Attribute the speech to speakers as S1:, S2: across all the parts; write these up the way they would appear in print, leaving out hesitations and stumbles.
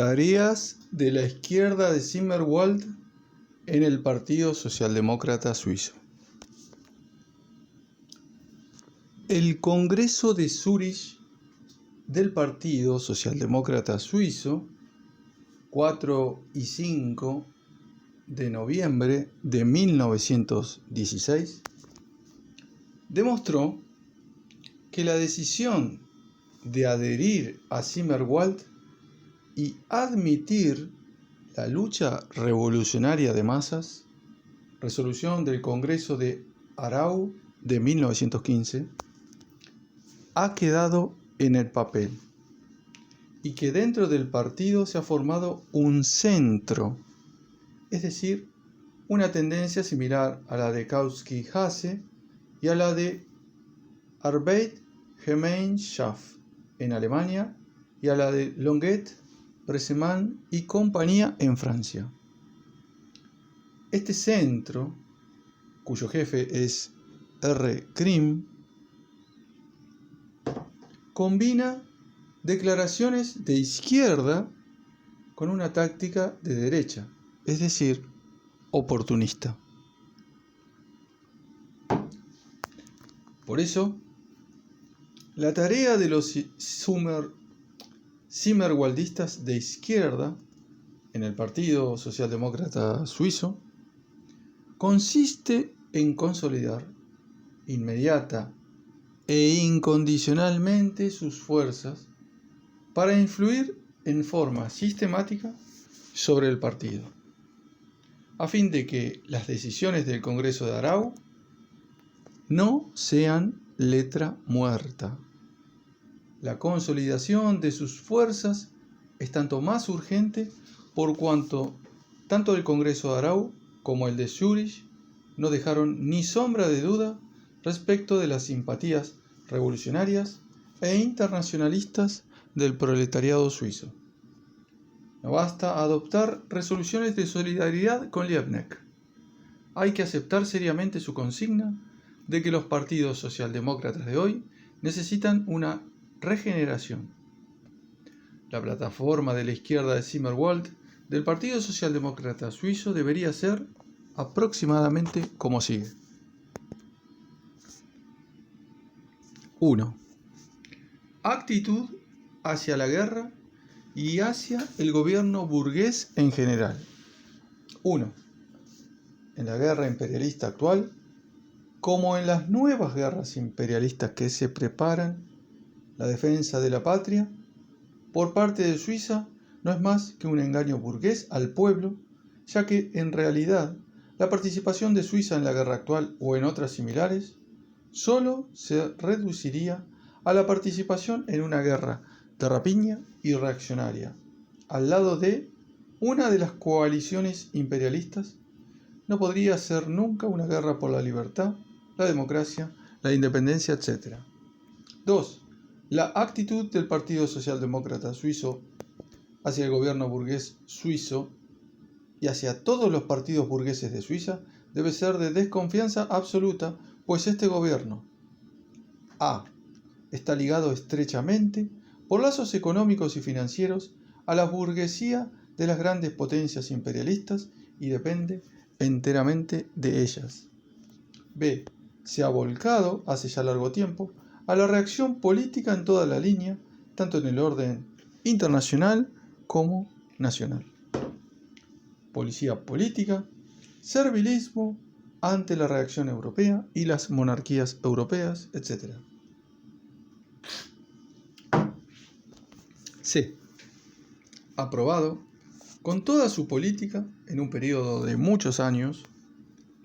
S1: Tareas de la izquierda de Zimmerwald en el Partido Socialdemócrata Suizo. El Congreso de Zúrich del Partido Socialdemócrata Suizo, 4 y 5 de noviembre de 1916, demostró que la decisión de adherir a Zimmerwald y admitir la lucha revolucionaria de masas, resolución del Congreso de Aarau de 1915, ha quedado en el papel y que dentro del partido se ha formado un centro, es decir, una tendencia similar a la de Kautsky-Hase y a la de Arbeitsgemeinschaft en Alemania y a la de Longuet, Bressemann y compañía en Francia. Este centro, cuyo jefe es R. Krim, combina declaraciones de izquierda con una táctica de derecha, es decir, oportunista. Por eso, la tarea de los Zimmerwaldistas de izquierda en el Partido Socialdemócrata Suizo consiste en consolidar inmediata e incondicionalmente sus fuerzas para influir en forma sistemática sobre el partido, a fin de que las decisiones del Congreso de Aarau no sean letra muerta. La consolidación de sus fuerzas es tanto más urgente por cuanto tanto el Congreso de Aarau como el de Zúrich no dejaron ni sombra de duda respecto de las simpatías revolucionarias e internacionalistas del proletariado suizo. No basta adoptar resoluciones de solidaridad con Liebknecht. Hay que aceptar seriamente su consigna de que los partidos socialdemócratas de hoy necesitan una regeneración. La plataforma de la izquierda de Zimmerwald del Partido Socialdemócrata Suizo debería ser aproximadamente como sigue. 1. Actitud hacia la guerra y hacia el gobierno burgués en general. 1. En la guerra imperialista actual, como en las nuevas guerras imperialistas que se preparan, la defensa de la patria por parte de Suiza no es más que un engaño burgués al pueblo, ya que en realidad la participación de Suiza en la guerra actual o en otras similares solo se reduciría a la participación en una guerra de rapiña y reaccionaria, al lado de una de las coaliciones imperialistas. No podría ser nunca una guerra por la libertad, la democracia, la independencia, etc. 2. La actitud del Partido Socialdemócrata Suizo hacia el gobierno burgués suizo y hacia todos los partidos burgueses de Suiza debe ser de desconfianza absoluta, pues este gobierno a. Está ligado estrechamente por lazos económicos y financieros a la burguesía de las grandes potencias imperialistas y depende enteramente de ellas. B. Se ha volcado hace ya largo tiempo a la reacción política en toda la línea, tanto en el orden internacional como nacional. Policía política, servilismo ante la reacción europea y las monarquías europeas, etc. C. Aprobado con toda su política en un periodo de muchos años,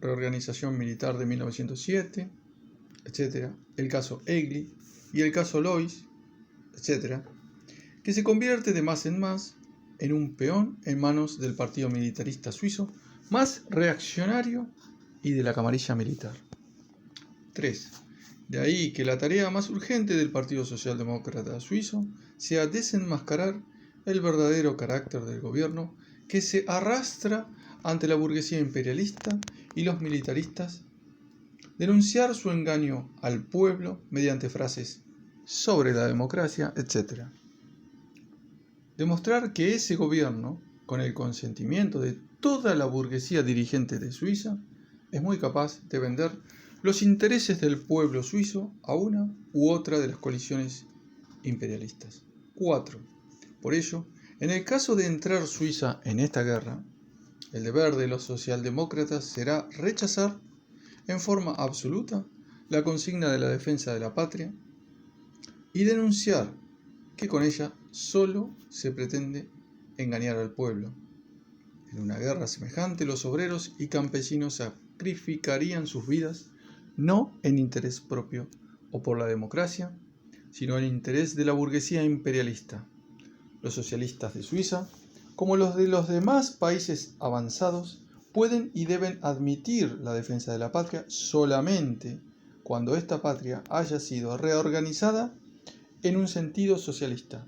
S1: reorganización militar de 1907, etc., el caso Egli y el caso Lois, etc., que se convierte de más en más en un peón en manos del partido militarista suizo más reaccionario y de la camarilla militar. 3. De ahí que la tarea más urgente del Partido Socialdemócrata Suizo sea desenmascarar el verdadero carácter del gobierno que se arrastra ante la burguesía imperialista y los militaristas, denunciar su engaño al pueblo mediante frases sobre la democracia, etc. demostrar que ese gobierno, con el consentimiento de toda la burguesía dirigente de Suiza, es muy capaz de vender los intereses del pueblo suizo a una u otra de las coaliciones imperialistas. 4. Por ello, en el caso de entrar Suiza en esta guerra, el deber de los socialdemócratas será rechazar en forma absoluta la consigna de la defensa de la patria y denunciar que con ella solo se pretende engañar al pueblo. En una guerra semejante, los obreros y campesinos sacrificarían sus vidas no en interés propio o por la democracia, sino en interés de la burguesía imperialista. Los socialistas de Suiza, como los de los demás países avanzados, pueden y deben admitir la defensa de la patria solamente cuando esta patria haya sido reorganizada en un sentido socialista,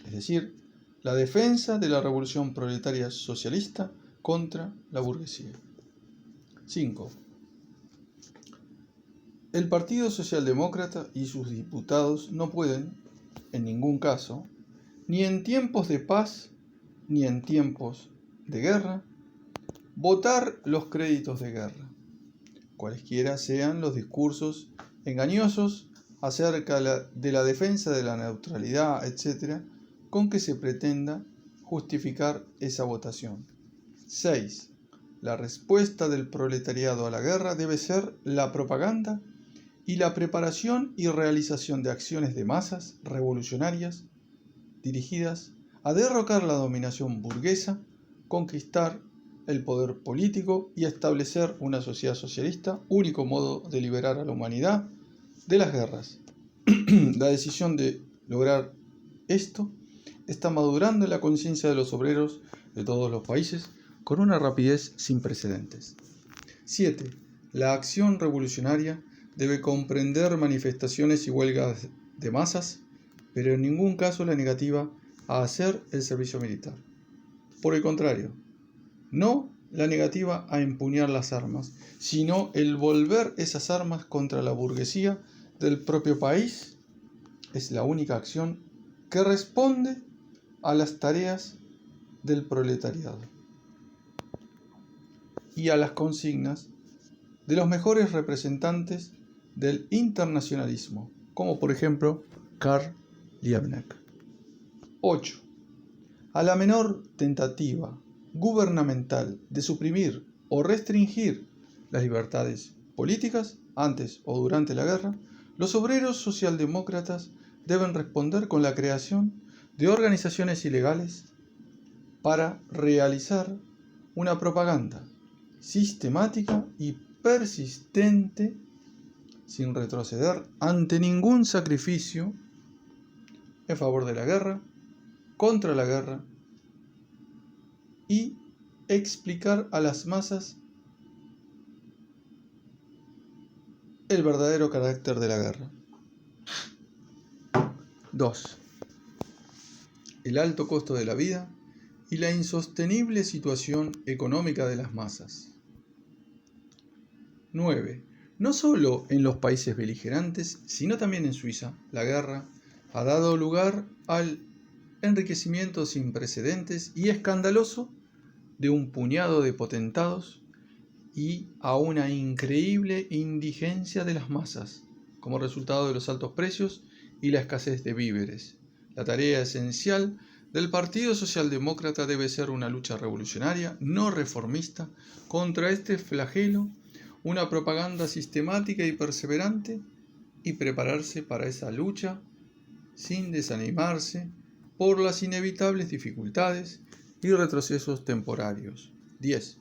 S1: es decir, la defensa de la revolución proletaria socialista contra la burguesía. 5. El Partido Socialdemócrata y sus diputados no pueden, en ningún caso, ni en tiempos de paz ni en tiempos de guerra, votar los créditos de guerra, cualesquiera sean los discursos engañosos acerca de la defensa de la neutralidad, etc., con que se pretenda justificar esa votación. 6. La respuesta del proletariado a la guerra debe ser la propaganda y la preparación y realización de acciones de masas revolucionarias dirigidas a derrocar la dominación burguesa, conquistar el poder político y establecer una sociedad socialista, único modo de liberar a la humanidad de las guerras. La decisión de lograr esto está madurando en la conciencia de los obreros de todos los países con una rapidez sin precedentes. 7. La acción revolucionaria debe comprender manifestaciones y huelgas de masas, pero en ningún caso la negativa a hacer el servicio militar. Por el contrario, no la negativa a empuñar las armas, sino el volver esas armas contra la burguesía del propio país es la única acción que responde a las tareas del proletariado y a las consignas de los mejores representantes del internacionalismo, como por ejemplo Karl Liebknecht. 8. A la menor tentativa gubernamental de suprimir o restringir las libertades políticas antes o durante la guerra, los obreros socialdemócratas deben responder con la creación de organizaciones ilegales para realizar una propaganda sistemática y persistente sin retroceder ante ningún sacrificio en favor de la guerra, contra la guerra y explicar a las masas el verdadero carácter de la guerra. 2. El alto costo de la vida y la insostenible situación económica de las masas. 9. No solo en los países beligerantes, sino también en Suiza, la guerra ha dado lugar al enriquecimiento sin precedentes y escandaloso de un puñado de potentados y a una increíble indigencia de las masas, como resultado de los altos precios y la escasez de víveres. La tarea esencial del Partido Socialdemócrata debe ser una lucha revolucionaria, no reformista, contra este flagelo, una propaganda sistemática y perseverante, y prepararse para esa lucha sin desanimarse por las inevitables dificultades y retrocesos temporarios. 10.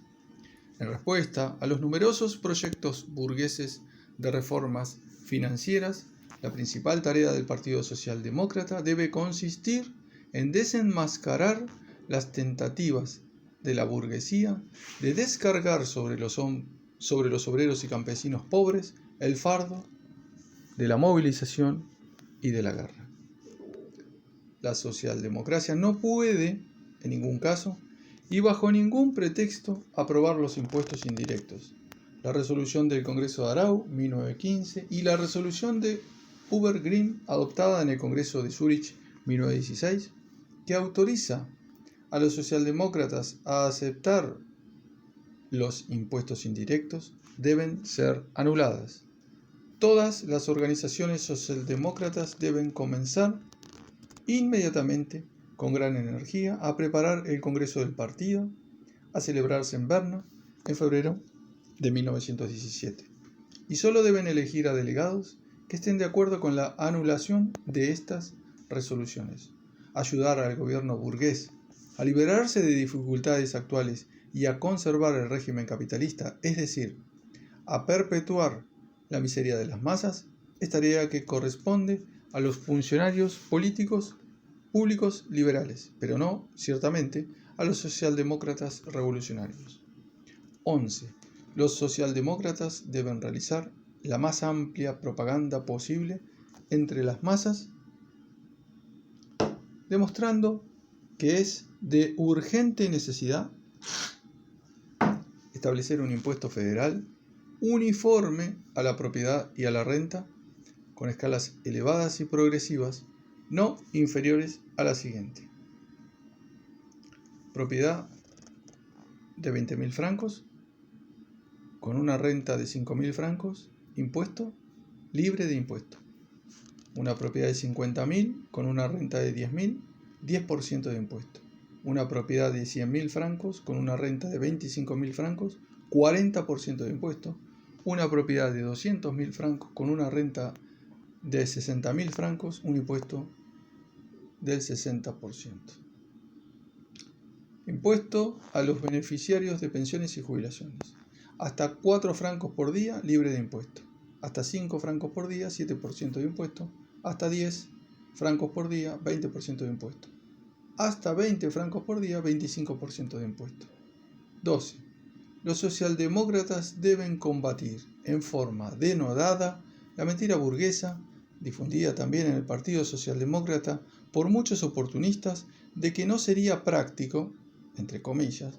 S1: En respuesta a los numerosos proyectos burgueses de reformas financieras, la principal tarea del Partido Socialdemócrata debe consistir en desenmascarar las tentativas de la burguesía de descargar sobre los obreros y campesinos pobres el fardo de la movilización y de la guerra. La socialdemocracia no puede, en ningún caso, y bajo ningún pretexto, aprobar los impuestos indirectos. La resolución del Congreso de Arau, 1915, y la resolución de Obergrim, adoptada en el Congreso de Zúrich, 1916, que autoriza a los socialdemócratas a aceptar los impuestos indirectos deben ser anuladas. Todas las organizaciones socialdemócratas deben comenzar inmediatamente, con gran energía, a preparar el Congreso del Partido, a celebrarse en Berna en febrero de 1917. Y solo deben elegir a delegados que estén de acuerdo con la anulación de estas resoluciones. Ayudar al gobierno burgués a liberarse de dificultades actuales y a conservar el régimen capitalista, es decir, a perpetuar la miseria de las masas, es tarea que corresponde a los funcionarios políticos públicos liberales, pero no, ciertamente, a los socialdemócratas revolucionarios. 11. Los socialdemócratas deben realizar la más amplia propaganda posible entre las masas, demostrando que es de urgente necesidad establecer un impuesto federal uniforme a la propiedad y a la renta, con escalas elevadas y progresivas, no inferiores a la siguiente. Propiedad de 20.000 francos, con una renta de 5.000 francos, impuesto libre de impuesto. Una propiedad de 50.000, con una renta de 10.000, 10% de impuesto. Una propiedad de 100.000 francos, con una renta de 25.000 francos, 40% de impuesto. Una propiedad de 200.000 francos, con una renta de 60.000 francos, un impuesto del 60%. Impuesto a los beneficiarios de pensiones y jubilaciones. Hasta 4 francos por día, libre de impuesto. Hasta 5 francos por día, 7% de impuesto. Hasta 10 francos por día, 20% de impuesto. Hasta 20 francos por día, 25% de impuesto. 12. Los socialdemócratas deben combatir en forma denodada la mentira burguesa, difundida también en el Partido Socialdemócrata por muchos oportunistas, de que no sería práctico, entre comillas,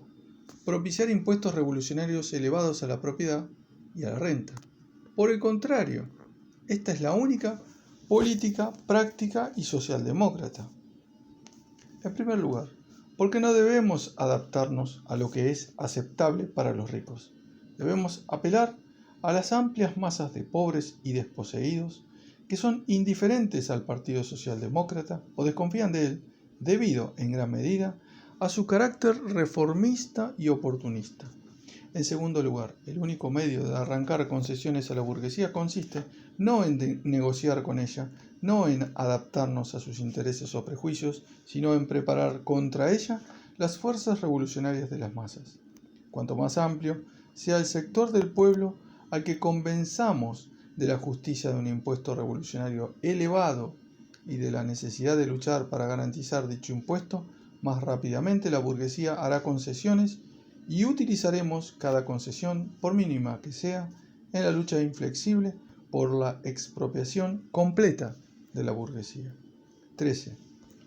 S1: propiciar impuestos revolucionarios elevados a la propiedad y a la renta. Por el contrario, esta es la única política práctica y socialdemócrata. En primer lugar, porque no debemos adaptarnos a lo que es aceptable para los ricos. Debemos apelar a las amplias masas de pobres y desposeídos que son indiferentes al Partido Socialdemócrata o desconfían de él debido, en gran medida, a su carácter reformista y oportunista. En segundo lugar, el único medio de arrancar concesiones a la burguesía consiste no en negociar con ella, no en adaptarnos a sus intereses o prejuicios, sino en preparar contra ella las fuerzas revolucionarias de las masas. Cuanto más amplio sea el sector del pueblo al que convenzamos de la justicia de un impuesto revolucionario elevado y de la necesidad de luchar para garantizar dicho impuesto, más rápidamente la burguesía hará concesiones y utilizaremos cada concesión, por mínima que sea, en la lucha inflexible por la expropiación completa de la burguesía. 13.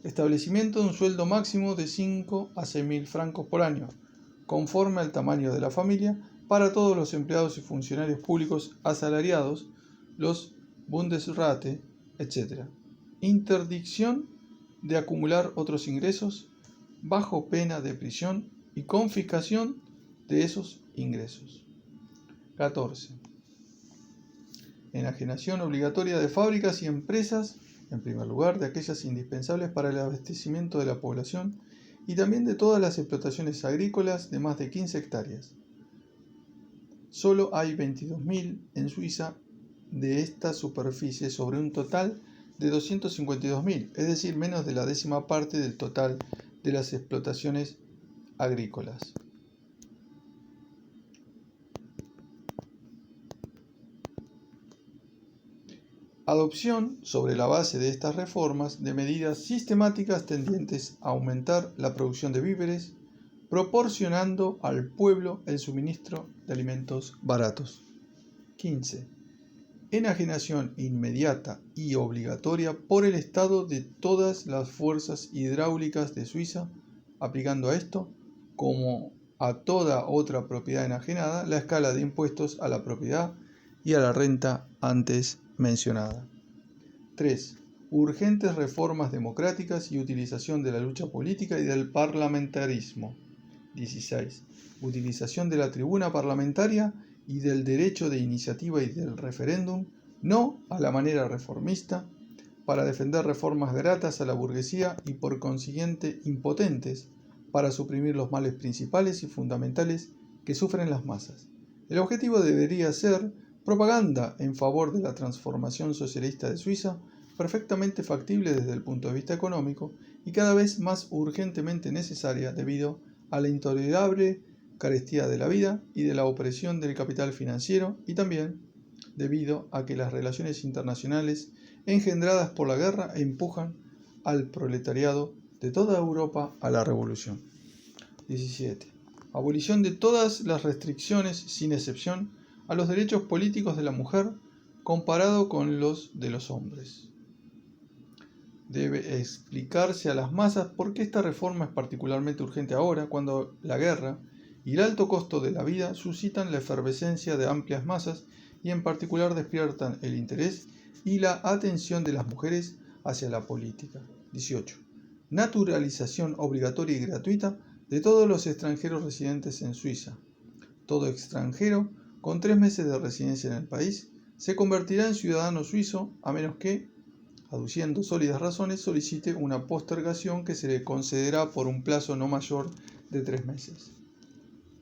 S1: Establecimiento de un sueldo máximo de 5 a 6.000 francos por año, conforme al tamaño de la familia, para todos los empleados y funcionarios públicos asalariados, los Bundesräte, etc. Interdicción de acumular otros ingresos bajo pena de prisión y confiscación de esos ingresos. 14. Enajenación obligatoria de fábricas y empresas, en primer lugar, de aquellas indispensables para el abastecimiento de la población y también de todas las explotaciones agrícolas de más de 15 hectáreas. Solo hay 22.000 en Suiza de esta superficie sobre un total de 252.000, es decir, menos de la décima parte del total de las explotaciones agrícolas. Adopción, sobre la base de estas reformas, de medidas sistemáticas tendientes a aumentar la producción de víveres, proporcionando al pueblo el suministro de alimentos baratos. 15. Enajenación inmediata y obligatoria por el Estado de todas las fuerzas hidráulicas de Suiza, aplicando a esto, como a toda otra propiedad enajenada, la escala de impuestos a la propiedad y a la renta antes mencionada. 3. urgentes reformas democráticas y utilización de la lucha política y del parlamentarismo. 16. Utilización de la tribuna parlamentaria y del derecho de iniciativa y del referéndum, no a la manera reformista, para defender reformas gratas a la burguesía y por consiguiente impotentes para suprimir los males principales y fundamentales que sufren las masas. El objetivo debería ser propaganda en favor de la transformación socialista de Suiza, perfectamente factible desde el punto de vista económico y cada vez más urgentemente necesaria debido a la intolerable carestía de la vida y de la opresión del capital financiero y también debido a que las relaciones internacionales engendradas por la guerra empujan al proletariado de toda Europa a la revolución. 17. Abolición de todas las restricciones, sin excepción, a los derechos políticos de la mujer comparado con los de los hombres. Debe explicarse a las masas por qué esta reforma es particularmente urgente ahora, cuando la guerra y el alto costo de la vida suscitan la efervescencia de amplias masas y en particular despiertan el interés y la atención de las mujeres hacia la política. 18. Naturalización obligatoria y gratuita de todos los extranjeros residentes en Suiza. Todo extranjero con 3 meses de residencia en el país se convertirá en ciudadano suizo a menos que, aduciendo sólidas razones, solicite una postergación que se le concederá por un plazo no mayor de 3 meses.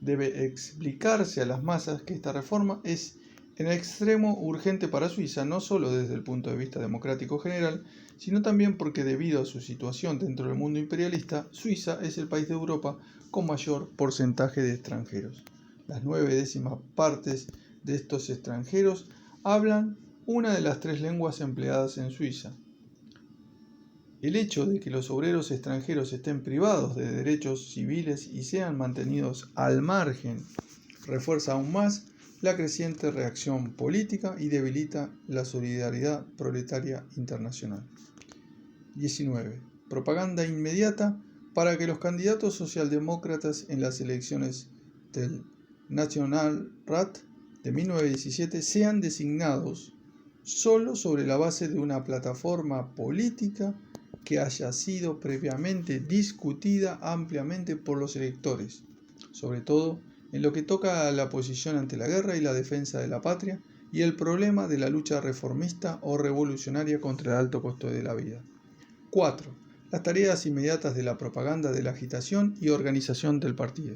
S1: Debe explicarse a las masas que esta reforma es en extremo urgente para Suiza, no solo desde el punto de vista democrático general, sino también porque debido a su situación dentro del mundo imperialista, Suiza es el país de Europa con mayor porcentaje de extranjeros. Las 9/10 partes de estos extranjeros hablan una de las 3 lenguas empleadas en Suiza. El hecho de que los obreros extranjeros estén privados de derechos civiles y sean mantenidos al margen refuerza aún más la creciente reacción política y debilita la solidaridad proletaria internacional. 19. Propaganda inmediata para que los candidatos socialdemócratas en las elecciones del Nationalrat de 1917 sean designados solo sobre la base de una plataforma política que haya sido previamente discutida ampliamente por los electores, sobre todo en lo que toca a la posición ante la guerra y la defensa de la patria y el problema de la lucha reformista o revolucionaria contra el alto costo de la vida. 4. Las tareas inmediatas de la propaganda de la agitación y organización del partido.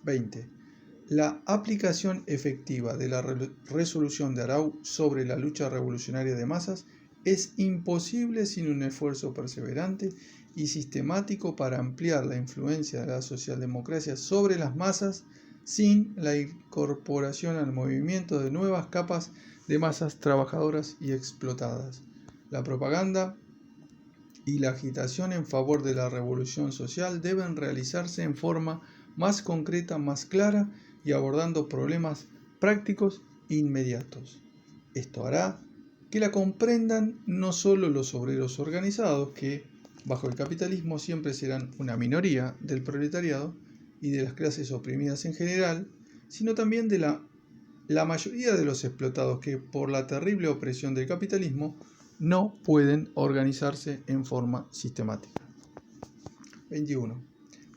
S1: 20. La aplicación efectiva de la resolución de Arau sobre la lucha revolucionaria de masas es imposible sin un esfuerzo perseverante y sistemático para ampliar la influencia de la socialdemocracia sobre las masas sin la incorporación al movimiento de nuevas capas de masas trabajadoras y explotadas. La propaganda y la agitación en favor de la revolución social deben realizarse en forma más concreta, más clara y abordando problemas prácticos e inmediatos. Esto hará que la comprendan no solo los obreros organizados, que bajo el capitalismo siempre serán una minoría del proletariado y de las clases oprimidas en general, sino también de la mayoría de los explotados que por la terrible opresión del capitalismo no pueden organizarse en forma sistemática. 21.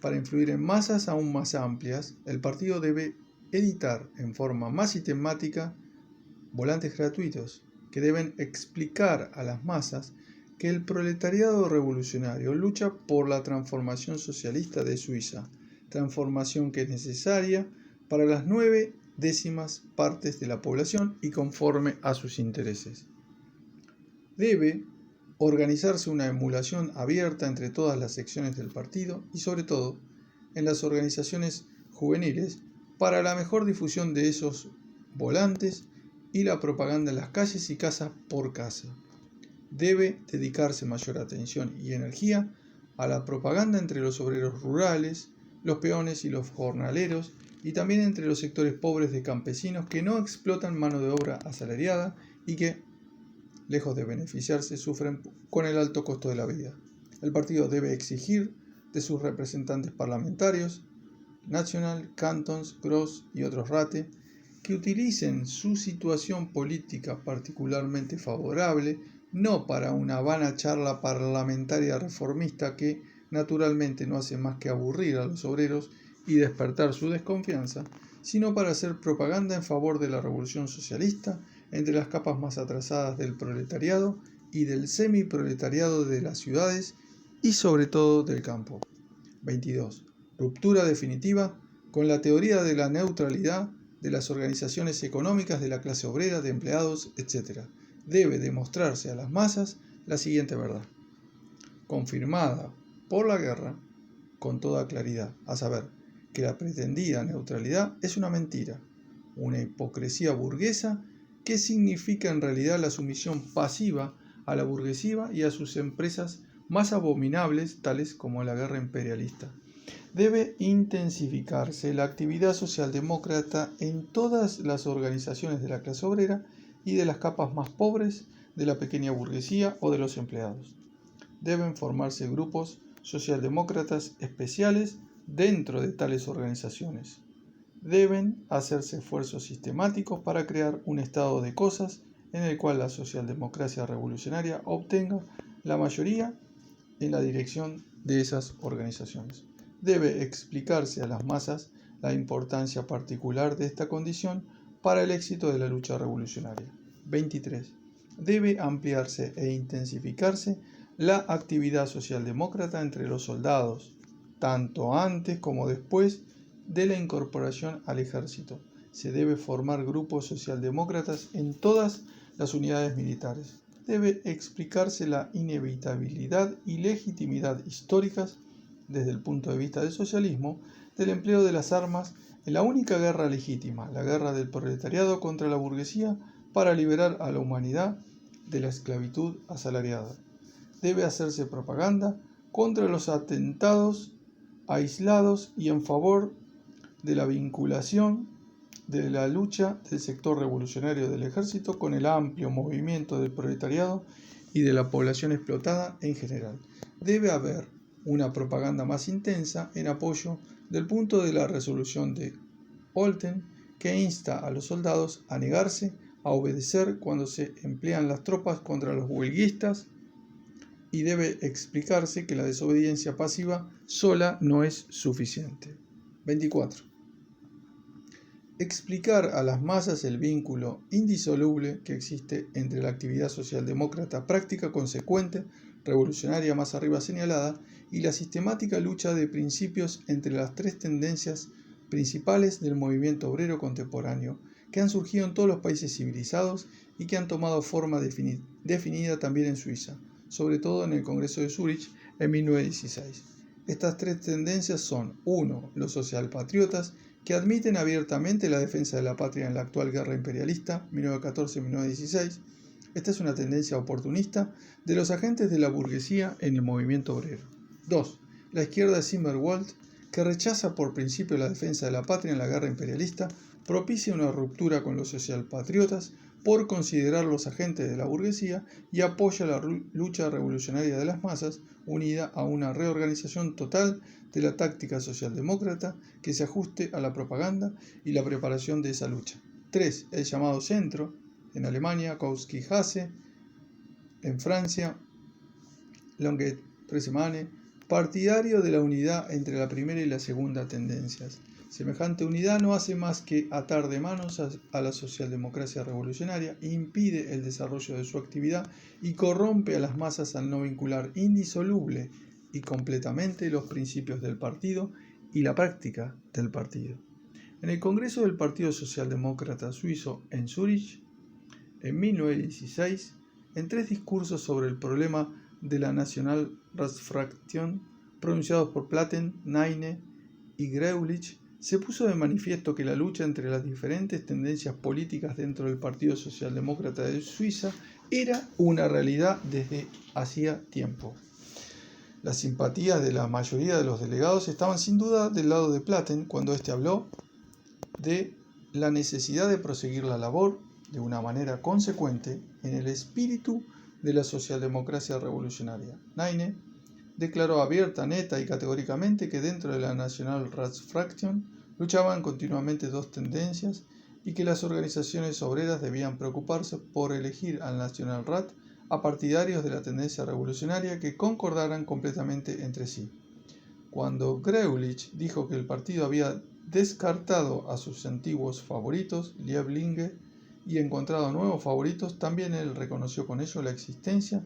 S1: Para influir en masas aún más amplias, el partido debe editar en forma más sistemática volantes gratuitos que deben explicar a las masas que el proletariado revolucionario lucha por la transformación socialista de Suiza, transformación que es necesaria para las 9/10 partes de la población y conforme a sus intereses. Debe organizarse una emulación abierta entre todas las secciones del partido y sobre todo en las organizaciones juveniles para la mejor difusión de esos volantes y la propaganda en las calles y casa por casa. Debe dedicarse mayor atención y energía a la propaganda entre los obreros rurales, los peones y los jornaleros y también entre los sectores pobres de campesinos que no explotan mano de obra asalariada y que, lejos de beneficiarse, sufren con el alto costo de la vida. El partido debe exigir de sus representantes parlamentarios, Nacional, Cantons, Gross y otros rate, que utilicen su situación política particularmente favorable no para una vana charla parlamentaria reformista que naturalmente no hace más que aburrir a los obreros y despertar su desconfianza, sino para hacer propaganda en favor de la revolución socialista entre las capas más atrasadas del proletariado y del semiproletariado de las ciudades y sobre todo del campo. 22. Ruptura definitiva con la teoría de la neutralidad de las organizaciones económicas de la clase obrera, de empleados, etc. Debe demostrarse a las masas la siguiente verdad, confirmada por la guerra con toda claridad, a saber, que la pretendida neutralidad es una mentira, una hipocresía burguesa que significa en realidad la sumisión pasiva a la burguesía y a sus empresas más abominables, tales como la guerra imperialista. Debe intensificarse la actividad socialdemócrata en todas las organizaciones de la clase obrera y de las capas más pobres de la pequeña burguesía o de los empleados. Deben formarse grupos socialdemócratas especiales dentro de tales organizaciones. Deben hacerse esfuerzos sistemáticos para crear un estado de cosas en el cual la socialdemocracia revolucionaria obtenga la mayoría en la dirección de esas organizaciones. Debe explicarse a las masas la importancia particular de esta condición para el éxito de la lucha revolucionaria. 23. Debe ampliarse e intensificarse la actividad socialdemócrata entre los soldados, tanto antes como después de la incorporación al ejército. Se debe formar grupos socialdemócratas en todas las unidades militares. Debe explicarse la inevitabilidad y legitimidad históricas, desde el punto de vista del socialismo, del empleo de las armas en la única guerra legítima, la guerra del proletariado contra la burguesía para liberar a la humanidad de la esclavitud asalariada. Debe hacerse propaganda contra los atentados aislados y en favor de la vinculación de la lucha del sector revolucionario del ejército con el amplio movimiento del proletariado y de la población explotada en general. Debe haber una propaganda más intensa en apoyo del punto de la resolución de Olten, que insta a los soldados a negarse a obedecer cuando se emplean las tropas contra los huelguistas, y debe explicarse que la desobediencia pasiva sola no es suficiente. 24. Explicar a las masas el vínculo indisoluble que existe entre la actividad socialdemócrata práctica consecuente, revolucionaria más arriba señalada, y la sistemática lucha de principios entre las tres tendencias principales del movimiento obrero contemporáneo, que han surgido en todos los países civilizados y que han tomado forma definida también en Suiza, sobre todo en el Congreso de Zúrich en 1916. Estas tres tendencias son: 1. Los socialpatriotas, que admiten abiertamente la defensa de la patria en la actual guerra imperialista, 1914-1916. Esta es una tendencia oportunista de los agentes de la burguesía en el movimiento obrero. 2. La izquierda de Zimmerwald, que rechaza por principio la defensa de la patria en la guerra imperialista, propicia una ruptura con los socialpatriotas por considerarlos agentes de la burguesía y apoya la lucha revolucionaria de las masas, unida a una reorganización total de la táctica socialdemócrata que se ajuste a la propaganda y la preparación de esa lucha. 3. El llamado centro, en Alemania, Kautsky-Hase, en Francia, Longuet, Tresemane, partidario de la unidad entre la primera y la segunda tendencias. Semejante unidad no hace más que atar de manos a la socialdemocracia revolucionaria, impide el desarrollo de su actividad y corrompe a las masas al no vincular indisoluble y completamente los principios del partido y la práctica del partido. En el Congreso del Partido Socialdemócrata Suizo en Zúrich, en 1916, en 3 discursos sobre el problema de la Nationalratsfraktion, pronunciados por Platen, Naine y Greulich, se puso de manifiesto que la lucha entre las diferentes tendencias políticas dentro del Partido Socialdemócrata de Suiza era una realidad desde hacía tiempo. Las simpatías de la mayoría de los delegados estaban sin duda del lado de Platen cuando éste habló de la necesidad de proseguir la labor de una manera consecuente en el espíritu de la socialdemocracia revolucionaria. Naine declaró abierta, neta y categóricamente que dentro de la Nationalratsfraktion luchaban continuamente 2 tendencias y que las organizaciones obreras debían preocuparse por elegir al Nationalrat a partidarios de la tendencia revolucionaria que concordaran completamente entre sí. Cuando Greulich dijo que el partido había descartado a sus antiguos favoritos, Lieblinge, y encontrado nuevos favoritos, también él reconoció con ello la existencia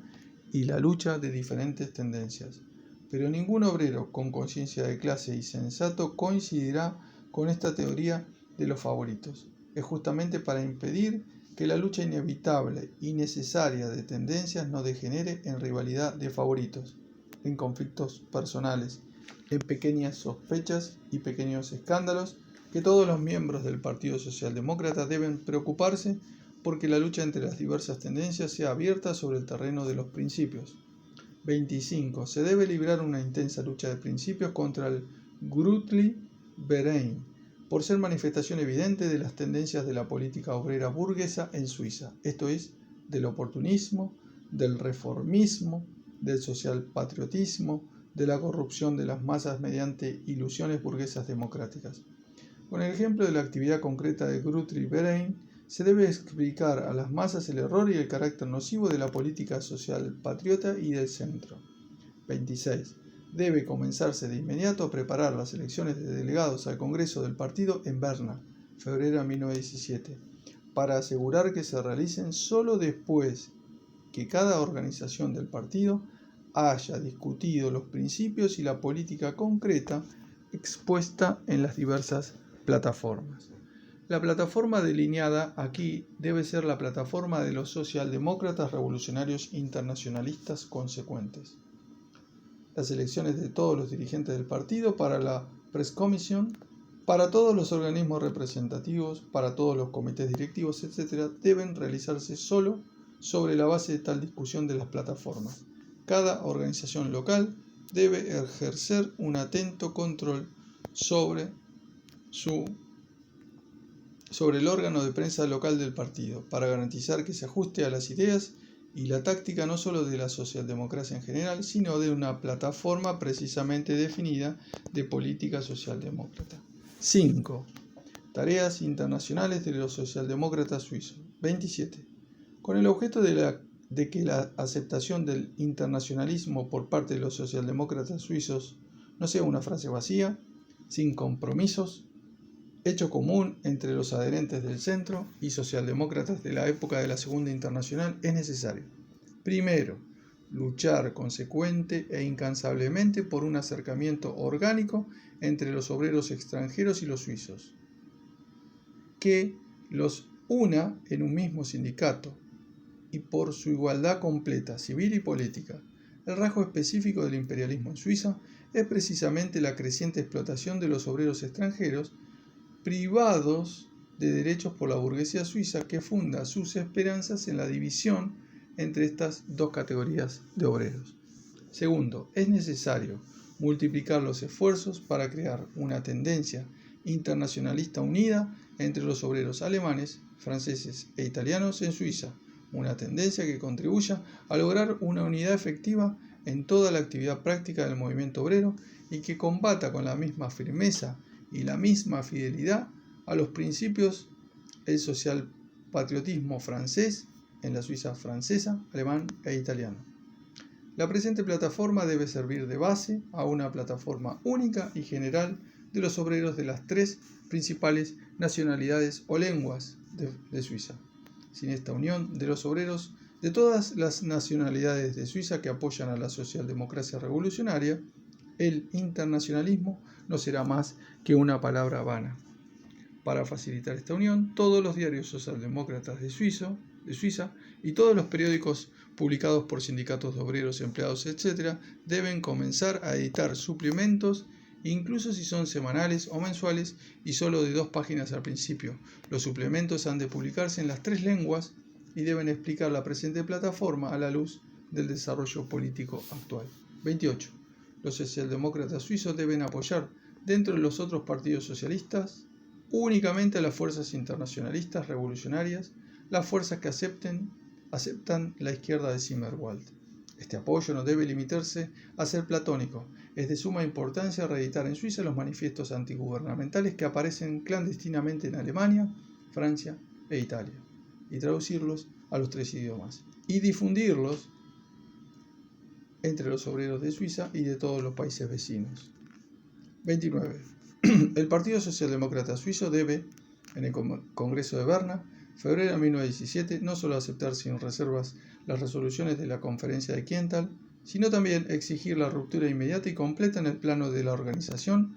S1: y la lucha de diferentes tendencias. Pero ningún obrero con conciencia de clase y sensato coincidirá con esta teoría de los favoritos. Es justamente para impedir que la lucha inevitable y necesaria de tendencias no degenere en rivalidad de favoritos, en conflictos personales, en pequeñas sospechas y pequeños escándalos, que todos los miembros del Partido Socialdemócrata deben preocuparse porque la lucha entre las diversas tendencias sea abierta sobre el terreno de los principios. 25. Se debe librar una intensa lucha de principios contra el Grütli-Verein, por ser manifestación evidente de las tendencias de la política obrera burguesa en Suiza, esto es, del oportunismo, del reformismo, del socialpatriotismo, de la corrupción de las masas mediante ilusiones burguesas democráticas. Con el ejemplo de la actividad concreta de Grütli-Verein, se debe explicar a las masas el error y el carácter nocivo de la política social patriota y del centro. 26. Debe comenzarse de inmediato a preparar las elecciones de delegados al Congreso del partido en Berna, febrero de 1917, para asegurar que se realicen solo después que cada organización del partido haya discutido los principios y la política concreta expuesta en las diversas plataformas. La plataforma delineada aquí debe ser la plataforma de los socialdemócratas revolucionarios internacionalistas consecuentes. Las elecciones de todos los dirigentes del partido para la Prescomisión, para todos los organismos representativos, para todos los comités directivos, etc., deben realizarse solo sobre la base de tal discusión de las plataformas. Cada organización local debe ejercer un atento control sobre el órgano de prensa local del partido, para garantizar que se ajuste a las ideas y la táctica no solo de la socialdemocracia en general, sino de una plataforma precisamente definida de política socialdemócrata. 5. Tareas internacionales de los socialdemócratas suizos. 27. Con el objeto de que la aceptación del internacionalismo por parte de los socialdemócratas suizos no sea una frase vacía, sin compromisos, hecho común entre los adherentes del centro y socialdemócratas de la época de la Segunda Internacional, es necesario, primero, luchar consecuente e incansablemente por un acercamiento orgánico entre los obreros extranjeros y los suizos, que los una en un mismo sindicato y por su igualdad completa, civil y política. El rasgo específico del imperialismo en Suiza es precisamente la creciente explotación de los obreros extranjeros privados de derechos por la burguesía suiza, que funda sus esperanzas en la división entre estas dos categorías de obreros. Segundo, es necesario multiplicar los esfuerzos para crear una tendencia internacionalista unida entre los obreros alemanes, franceses e italianos en Suiza, una tendencia que contribuya a lograr una unidad efectiva en toda la actividad práctica del movimiento obrero y que combata con la misma firmeza y la misma fidelidad a los principios el socialpatriotismo francés en la Suiza francesa, alemán e italiano. La presente plataforma debe servir de base a una plataforma única y general de los obreros de las tres principales nacionalidades o lenguas de Suiza. Sin esta unión de los obreros de todas las nacionalidades de Suiza que apoyan a la socialdemocracia revolucionaria, el internacionalismo no será más que una palabra vana. Para facilitar esta unión, todos los diarios socialdemócratas de Suiza y todos los periódicos publicados por sindicatos de obreros, empleados, etc., deben comenzar a editar suplementos, incluso si son semanales o mensuales y solo de 2 páginas al principio. Los suplementos han de publicarse en las 3 lenguas y deben explicar la presente plataforma a la luz del desarrollo político actual. 28. Los socialdemócratas suizos deben apoyar dentro de los otros partidos socialistas únicamente a las fuerzas internacionalistas revolucionarias, las fuerzas que aceptan la izquierda de Zimmerwald. Este apoyo no debe limitarse a ser platónico. Es de suma importancia reeditar en Suiza los manifiestos antigubernamentales que aparecen clandestinamente en Alemania, Francia e Italia, y traducirlos a los 3 idiomas. y difundirlos entre los obreros de Suiza y de todos los países vecinos. 29. El Partido Socialdemócrata Suizo debe, en el Congreso de Berna, febrero de 1917, no solo aceptar sin reservas las resoluciones de la Conferencia de Quiental, sino también exigir la ruptura inmediata y completa en el plano de la organización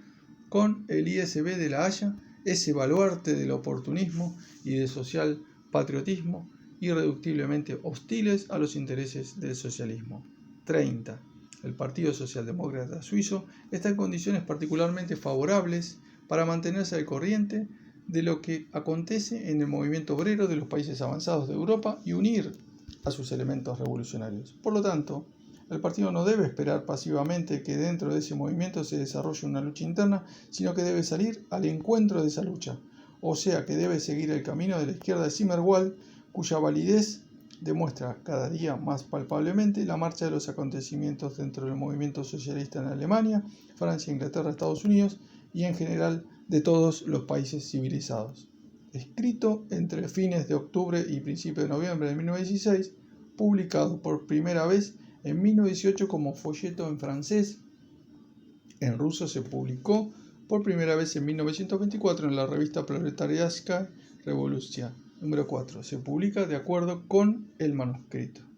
S1: con el ISB de La Haya, ese baluarte del oportunismo y del social patriotismo irreductiblemente hostiles a los intereses del socialismo. 30. El Partido Socialdemócrata Suizo está en condiciones particularmente favorables para mantenerse al corriente de lo que acontece en el movimiento obrero de los países avanzados de Europa y unir a sus elementos revolucionarios. Por lo tanto, el partido no debe esperar pasivamente que dentro de ese movimiento se desarrolle una lucha interna, sino que debe salir al encuentro de esa lucha, o sea que debe seguir el camino de la izquierda de Zimmerwald, cuya validez demuestra cada día más palpablemente la marcha de los acontecimientos dentro del movimiento socialista en Alemania, Francia, Inglaterra, Estados Unidos y en general de todos los países civilizados. Escrito entre fines de octubre y principios de noviembre de 1916, publicado por primera vez en 1918 como folleto en francés. En ruso se publicó por primera vez en 1924 en la revista Proletariatskaya Revolutsiya, número 4. Se publica de acuerdo con el manuscrito.